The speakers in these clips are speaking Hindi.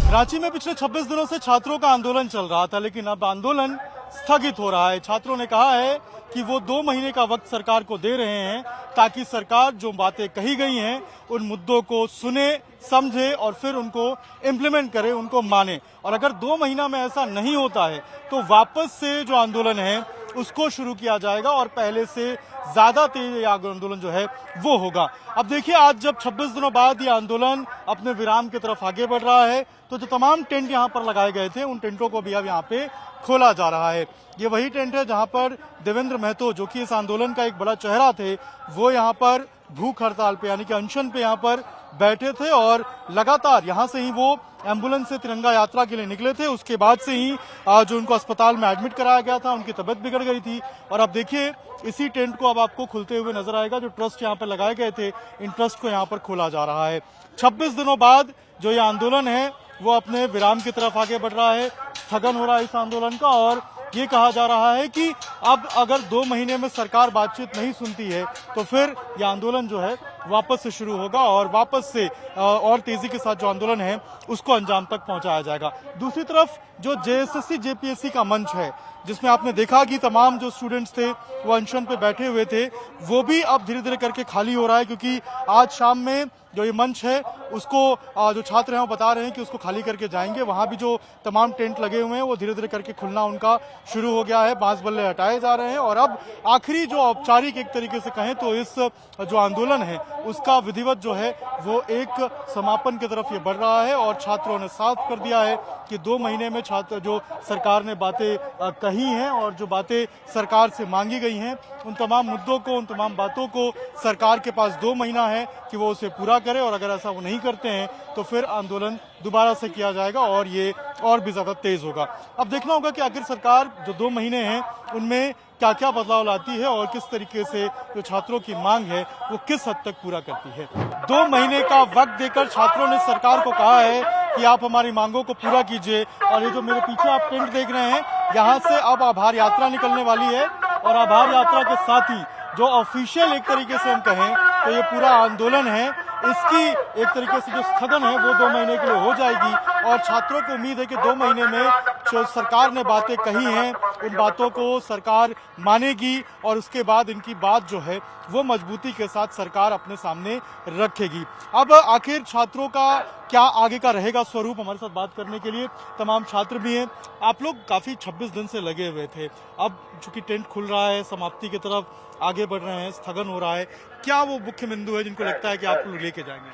रांची में पिछले 26 दिनों से छात्रों का आंदोलन चल रहा था, लेकिन अब आंदोलन स्थगित हो रहा है। छात्रों ने कहा है कि वो 2 महीने का वक्त सरकार को दे रहे हैं ताकि सरकार जो बातें कही गई हैं उन मुद्दों को सुने, समझे और फिर उनको इम्प्लीमेंट करे, उनको माने। और अगर 2 महीना में ऐसा नहीं होता है तो वापस से जो आंदोलन है उसको शुरू किया जाएगा और पहले से ज्यादा तेज आंदोलन जो है वो होगा। अब देखिए, आज जब 26 दिनों बाद ये आंदोलन अपने विराम की तरफ आगे बढ़ रहा है तो जो तमाम टेंट यहाँ पर लगाए गए थे उन टेंटों को भी अब यहाँ पे खोला जा रहा है। ये वही टेंट है जहाँ पर देवेंद्र महतो, जो कि इस आंदोलन का एक बड़ा चेहरा थे, वो यहाँ पर भूख हड़ताल पे यानी कि अनशन पे यहाँ पर बैठे थे और लगातार यहाँ से ही वो एम्बुलेंस से तिरंगा यात्रा के लिए निकले थे। उसके बाद से ही जो उनको अस्पताल में एडमिट कराया गया था, उनकी तबीयत बिगड़ गई थी। और अब देखिए, इसी टेंट को अब आपको खुलते हुए नजर आएगा। जो ट्रस्ट यहाँ पर लगाए गए थे, इन ट्रस्ट को यहाँ पर खोला जा रहा है। 26 दिनों बाद जो ये आंदोलन है वो अपने विराम की तरफ आगे बढ़ रहा है। स्थगन हो रहा है इस आंदोलन का और ये कहा जा रहा है कि अब अगर 2 महीने में सरकार बातचीत नहीं सुनती है तो फिर ये आंदोलन जो है वापस से शुरू होगा और वापस से और तेजी के साथ जो आंदोलन है उसको अंजाम तक पहुंचाया जाएगा। दूसरी तरफ जो जेएसएससी जेपीएससी का मंच है, जिसमें आपने देखा कि तमाम जो स्टूडेंट्स थे वो अनशन पे बैठे हुए थे, वो भी अब धीरे धीरे करके खाली हो रहा है, क्योंकि आज शाम में जो ये मंच है उसको जो छात्र हैं वो बता रहे हैं कि उसको खाली करके जाएंगे। वहां भी जो तमाम टेंट लगे हुए हैं वो धीरे धीरे करके खुलना उनका शुरू हो गया है। बांस बल्ले हटाए जा रहे हैं और अब आखिरी जो औपचारिक एक तरीके से कहें तो इस जो आंदोलन है उसका विधिवत जो है वो एक समापन की तरफ ये बढ़ रहा है। और छात्रों ने साफ कर दिया है कि 2 महीने में छात्र जो सरकार ने बातें कही हैं और जो बातें सरकार से मांगी गई हैं, उन तमाम मुद्दों को, उन तमाम बातों को सरकार के पास 2 महीना है कि वो उसे पूरा करे। और अगर ऐसा वो नहीं करते हैं तो फिर आंदोलन दोबारा से किया जाएगा और ये और भी ज्यादा तेज होगा। अब देखना होगा कि आखिर सरकार जो 2 महीने हैं उनमें क्या क्या बदलाव लाती है और किस तरीके से जो छात्रों की मांग है वो किस हद तक पूरा करती है। 2 महीने का वक्त देकर छात्रों ने सरकार को कहा है कि आप हमारी मांगों को पूरा कीजिए। और ये जो मेरे पीछे आप टेंट देख रहे हैं, यहाँ से अब आभार यात्रा निकलने वाली है और आभार यात्रा के साथ ही जो ऑफिशियल एक तरीके से हम कहें तो ये पूरा आंदोलन है, इसकी एक तरीके से जो स्थगन है वो 2 महीने के लिए हो जाएगी। और छात्रों को उम्मीद है कि 2 महीने में जो सरकार ने बातें कही हैं उन बातों को सरकार मानेगी और उसके बाद इनकी बात जो है वो मजबूती के साथ सरकार अपने सामने रखेगी। अब आखिर छात्रों का क्या आगे का रहेगा स्वरूप, हमारे साथ बात करने के लिए तमाम छात्र भी हैं। आप लोग काफी 26 दिन से लगे हुए थे, अब चूंकि टेंट खुल रहा है, समाप्ति की तरफ आगे बढ़ रहे हैं, स्थगन हो रहा है, क्या वो मुख्य बिंदु है जिनको लगता है कि आप लोग लेके जाएंगे?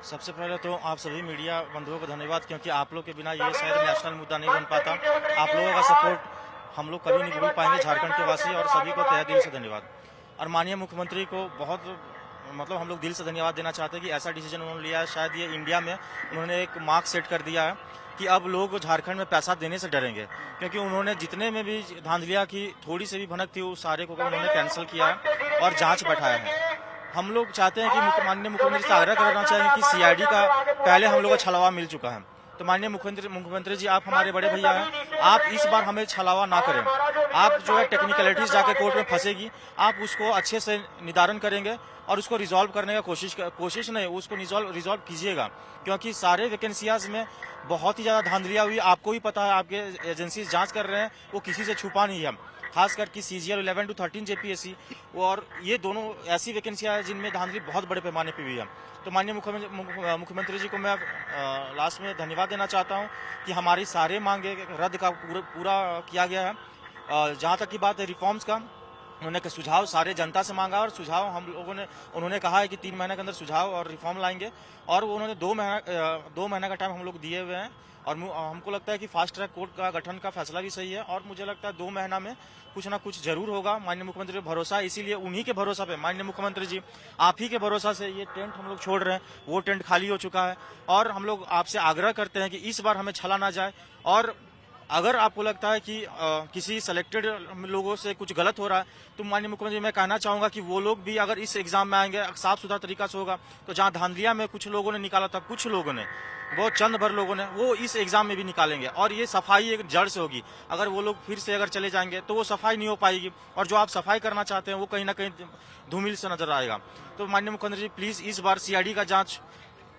सबसे पहले तो आप सभी मीडिया बंधुओं को धन्यवाद, क्योंकि आप लोग के बिना ये शायद नेशनल मुद्दा नहीं बन पाता। आप लोगों का सपोर्ट हम लोग कभी नहीं भूल पाएंगे, झारखंड के वासी, और सभी को तहे दिल से धन्यवाद। और माननीय मुख्यमंत्री को बहुत हम लोग दिल से धन्यवाद देना चाहते हैं कि ऐसा डिसीजन उन्होंने लिया है। शायद ये इंडिया में उन्होंने एक मार्क सेट कर दिया है कि अब लोग झारखंड में पैसा देने से डरेंगे, क्योंकि उन्होंने जितने में भी धांधलियां की, थोड़ी से भी भनक थी, उस सारे को उन्होंने कैंसिल किया है और जांच बैठाया है। हम लोग चाहते हैं कि माननीय मुख्यमंत्री से आग्रह करना चाहिए कि सीआईडी का पहले हम लोग को छलावा मिल चुका है, तो माननीय मुख्यमंत्री जी, आप हमारे बड़े भैया हैं, आप इस बार हमें छलावा ना करें। आप जो है टेक्निकलिटीज जाके कोर्ट में फंसेगी, आप उसको अच्छे से निदान करेंगे और उसको रिजॉल्व करने का कोशिश नहीं, उसको रिजॉल्व कीजिएगा, क्योंकि सारे वैकेंसियाज में बहुत ही ज्यादा धांधलियां हुई। आपको भी पता है, आपके एजेंसी जांच कर रहे हैं, वो किसी से छुपा नहीं है, खास करके CGL 11 to 13 जेपीएससी, और ये दोनों ऐसी वैकेंसियां हैं जिनमें धांधली बहुत बड़े पैमाने पर हुई है। तो माननीय मुख्यमंत्री जी को मैं लास्ट में धन्यवाद देना चाहता हूं कि हमारी सारे मांगे रद्द का पूरा किया गया है। जहां तक की बात है रिफॉर्म्स का, उन्होंने सुझाव सारे जनता से मांगा और सुझाव हम लोगों ने, उन्होंने कहा है कि 3 महीने के अंदर सुझाव और रिफॉर्म लाएंगे, और उन्होंने 2 महीने का टाइम हम लोग दिए हुए हैं। और हमको लगता है कि फास्ट ट्रैक कोर्ट का गठन का फैसला भी सही है, और मुझे लगता है 2 महीना में कुछ ना कुछ जरूर होगा। माननीय मुख्यमंत्री पे भरोसा है, इसीलिए उन्हीं के भरोसा पे, माननीय मुख्यमंत्री जी आप ही के भरोसा से ये टेंट हम लोग छोड़ रहे हैं। वो टेंट खाली हो चुका है और हम लोग आपसे आग्रह करते हैं कि इस बार हमें छला ना जाए। और अगर आपको लगता है कि किसी सिलेक्टेड लोगों से कुछ गलत हो रहा है, तो माननीय मुख्यमंत्री मैं कहना चाहूंगा कि वो लोग भी अगर इस एग्जाम में आएंगे, साफ सुथरा तरीका से होगा, तो जहां धांधलिया में कुछ लोगों ने निकाला था, कुछ लोगों ने, वो चंद भर लोगों ने, वो इस एग्जाम में भी निकालेंगे और ये सफाई एक जड़ से होगी। अगर वो लोग फिर से अगर चले जाएंगे तो वो सफाई नहीं हो पाएगी, और जो आप सफाई करना चाहते हैं वो कहीं ना कहीं धूमिल से नजर आएगा। तो माननीय मुख्यमंत्री जी, प्लीज इस बार सीआईडी का जांच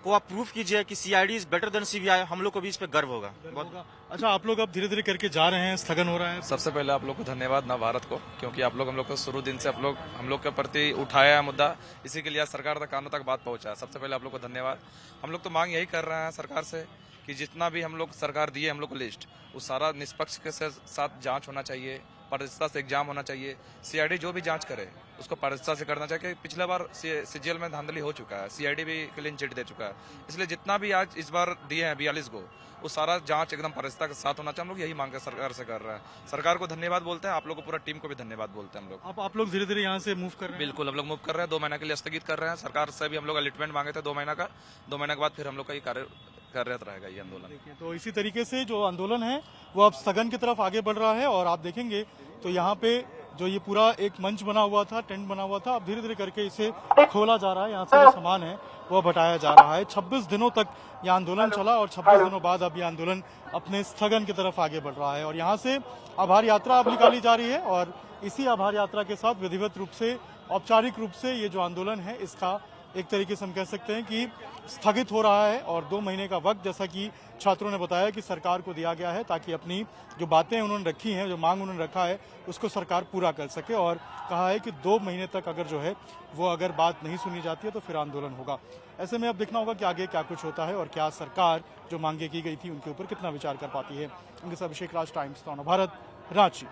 को आप प्रूफ कीजिए कि CID is better than CBI, हम लोग को भी इस पे गर्व होगा। बहुत अच्छा, आप लोग अब धीरे धीरे करके जा रहे हैं, स्थगन हो रहा है। सबसे पहले आप लोग को धन्यवाद नव भारत को, क्योंकि आप लोग हम लोग को शुरू दिन से हम लोग के प्रति उठाया है मुद्दा, इसी के लिए आज सरकार तक कानों तक बात पहुंचा है। सबसे पहले आप लोग को धन्यवाद। हम लोग तो मांग यही कर रहे हैं सरकार से कि जितना भी हम लोग सरकार दिए हम लोग को लिस्ट, वो सारा निष्पक्ष के साथ जांच होना चाहिए, पारदर्शिता से एग्जाम होना चाहिए। सीआईडी जो भी जांच करे उसको पारदर्शिता से करना चाहिए। पिछले बार सीजीएल में धांधली हो चुका है, सीआईडी भी क्लीन चिट दे चुका है, इसलिए जितना भी आज इस बार दिए हैं 42 को, वो सारा जांच एकदम पारदर्शिता के साथ होना चाहिए। हम लोग यही मांग सरकार से कर रहे हैं। सरकार को धन्यवाद बोलते हैं, आप लोग को पूरा टीम को भी धन्यवाद बोलते हैं हम लोग। आप लोग धीरे धीरे यहाँ से मूव कर रहे हैं। बिल्कुल हम लोग मूव कर रहे हैं, 2 महीने के लिए स्थगित कर रहे हैं। सरकार से भी हम लोग अलॉटमेंट मांगे थे 2 महीने का, 2 महीने के बाद फिर हम लोग का ये कार्यरत रहेगा ये आंदोलन। तो इसी तरीके से जो आंदोलन है वो अब स्थगन की तरफ आगे बढ़ रहा है। और आप देखेंगे तो यहाँ पे जो ये पूरा एक मंच बना हुआ था, टेंट बना हुआ था, अब धीरे धीरे करके इसे खोला जा रहा है। यहाँ से जो सामान है वो हटाया जा रहा है। 26 दिनों तक ये आंदोलन चला और 26 दिनों बाद अब ये आंदोलन अपने स्थगन की तरफ आगे बढ़ रहा है। और यहाँ से आभार यात्रा अब निकाली जा रही है और इसी आभार यात्रा के साथ विधिवत रूप से, औपचारिक रूप से ये जो आंदोलन है इसका एक तरीके से हम कह सकते हैं कि स्थगित हो रहा है। और 2 महीने का वक्त, जैसा कि छात्रों ने बताया, कि सरकार को दिया गया है ताकि अपनी जो बातें उन्होंने रखी हैं, जो मांग उन्होंने रखा है, उसको सरकार पूरा कर सके। और कहा है कि 2 महीने तक अगर जो है वो अगर बात नहीं सुनी जाती है तो फिर आंदोलन होगा। ऐसे में अब देखना होगा कि आगे क्या कुछ होता है और क्या सरकार जो मांगे की गई थी उनके ऊपर कितना विचार कर पाती है। उनके साथ अभिषेक राज, टाइम्स नव भारत, रांची।